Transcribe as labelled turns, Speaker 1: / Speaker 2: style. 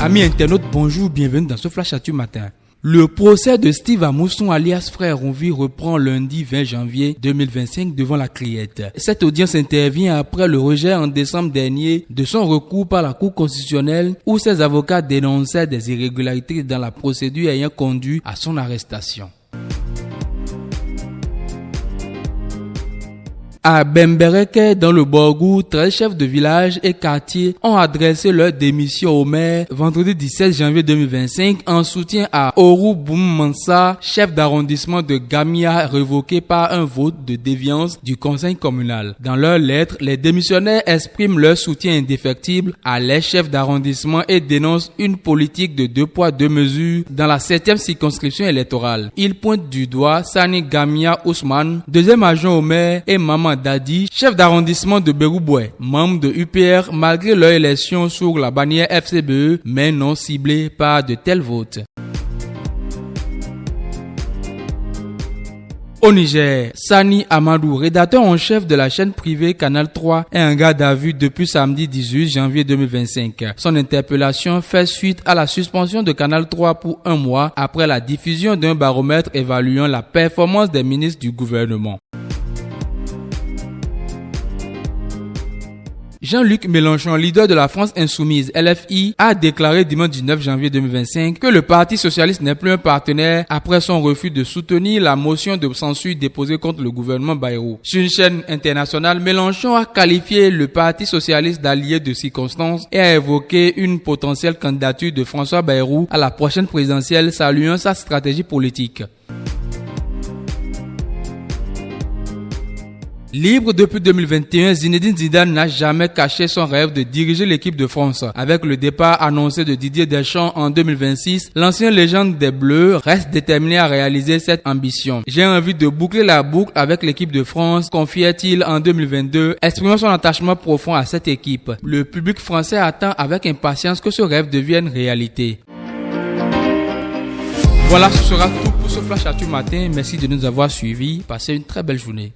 Speaker 1: Amis internautes, bonjour, bienvenue dans ce Flash Actu matin. Le procès de Steve Amousson alias Frère Ronvi reprend lundi 20 janvier 2025 devant la Criette. Cette audience intervient après le rejet en décembre dernier de son recours par la Cour constitutionnelle où ses avocats dénonçaient des irrégularités dans la procédure ayant conduit à son arrestation. À Bembereke, dans le Borgou, 13 chefs de village et quartiers ont adressé leur démission au maire vendredi 17 janvier 2025 en soutien à Oru Boum-Mansa, chef d'arrondissement de Gamia, révoqué par un vote de défiance du conseil communal. Dans leur lettre, les démissionnaires expriment leur soutien indéfectible à les chefs d'arrondissement et dénoncent une politique de 2 poids 2 mesures dans la 7e circonscription électorale. Ils pointent du doigt Sani Gamia Ousmane, deuxième adjoint au maire, et Maman Dadi, chef d'arrondissement de Berouboué, membre de UPR malgré leur élection sur la bannière FCBE, mais non ciblée par de tels votes. Au Niger, Sani Amadou, rédacteur en chef de la chaîne privée Canal 3, est en garde à vue depuis samedi 18 janvier 2025. Son interpellation fait suite à la suspension de Canal 3 pour 1 mois après la diffusion d'un baromètre évaluant la performance des ministres du gouvernement. Jean-Luc Mélenchon, leader de la France Insoumise, LFI, a déclaré dimanche 19 janvier 2025 que le Parti Socialiste n'est plus un partenaire après son refus de soutenir la motion de censure déposée contre le gouvernement Bayrou. Sur une chaîne internationale, Mélenchon a qualifié le Parti Socialiste d'allié de circonstance et a évoqué une potentielle candidature de François Bayrou à la prochaine présidentielle, saluant sa stratégie politique. Libre depuis 2021, Zinedine Zidane n'a jamais caché son rêve de diriger l'équipe de France. Avec le départ annoncé de Didier Deschamps en 2026, l'ancien légende des Bleus reste déterminé à réaliser cette ambition. J'ai envie de boucler la boucle avec l'équipe de France, confiait-il en 2022, exprimant son attachement profond à cette équipe. Le public français attend avec impatience que ce rêve devienne réalité. Voilà, ce sera tout pour ce Flash Actu matin. Merci de nous avoir suivis. Passez une très belle journée.